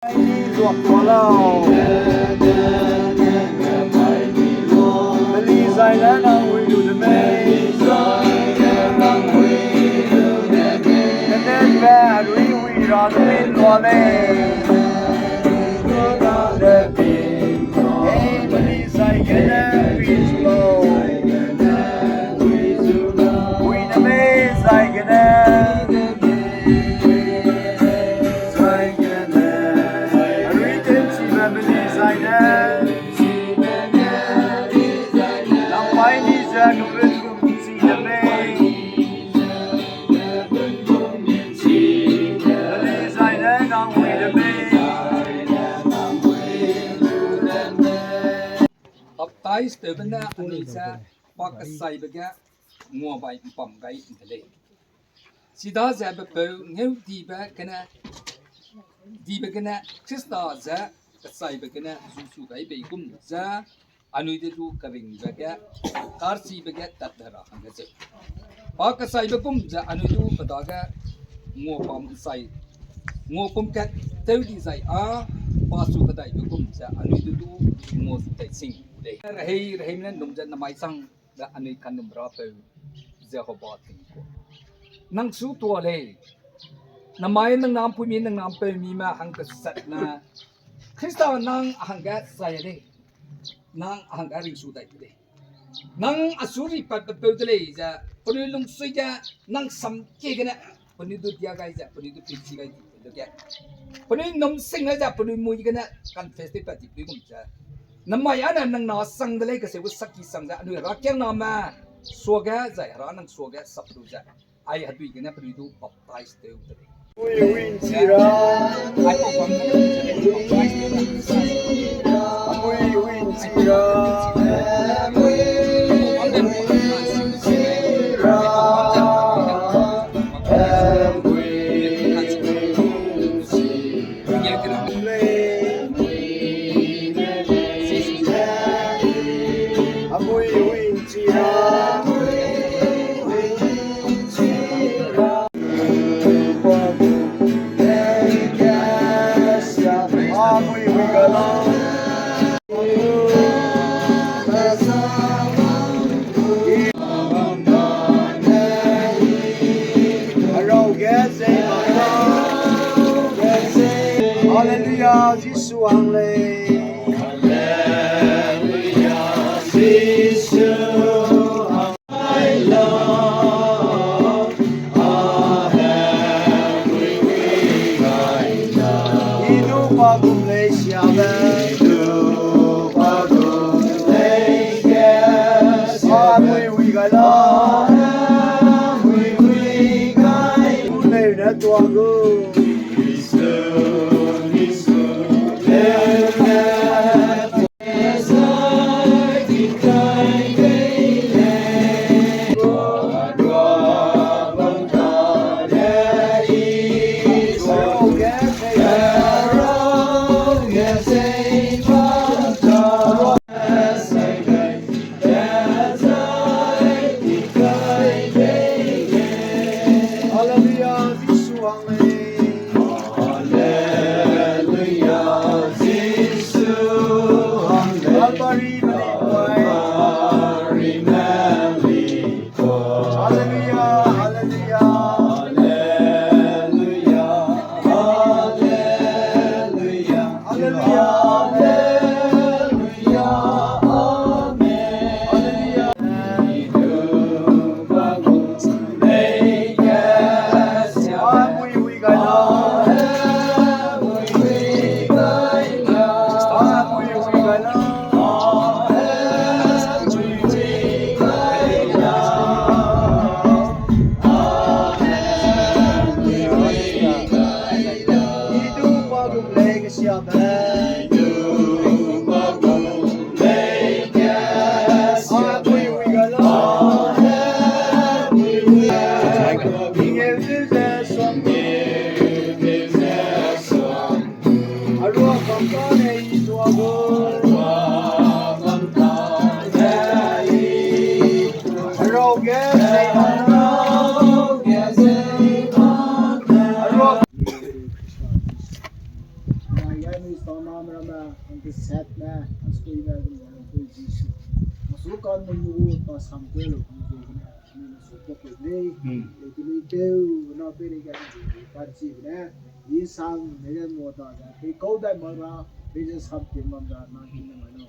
Luộc quá lâu Lý dài đã năng huy đủ đêm mê Nên nên về đuổi huy ra đuổi loa mê Ê mà lý dài cái nè huy dù lâu Huy nè mê dài cái nè Tay stubborn Anisa, Pakasai Baga, more by Pomgai in the lake. She does have a bow, no deeper cana, Christa za, the Saibagana, Zusu Begum za, Anuidu Kaving Baga, Karsi Bagat Tatara, and the Pakasai Bagum za Anudu Padaga, more bomb side. More Pumcat, 30 I are, Pasu Kadai Bagum za Anuidu, more they sing. Hey, Rahimlan, Numjan, my son, the Anikan Brapel, Zehobat. Nang su tuale, Namayan ng Nampumin ng Nampel Mima Hangkasat na Krista nang Hangat Sayade, nang Hangaring Suday today. Nang Asuri Pagpapel za Punilong Suya, nang Sam Kigana, Punidu Diagaza, Punidu Pichiga, Punin Num Singaza, Punin Mugana, confessed it at the Pigumza. Namayana nang nasang the lake as it was Saki sang that new Rakan Nama Swaga, Zairan and Swaga Sapruja. I had begun up to do baptized the day. We win Tira I hope I'm We win Tira Hallelujah, Jesus ang lay. Hallelujah, Jesus ang I love. Hidup aku Malaysia ben. Hidup aku Malaysia. Amoy wigala. Amoy wigay. Ulay na tuago. yani istamamrama anke setna askoi na koi jisu masukan menyu ta samkel kujogna ani sopo kene ekili teu na periga parchi bna yi sang mega mota ga pe kauda mara pe sam timam da na kinamano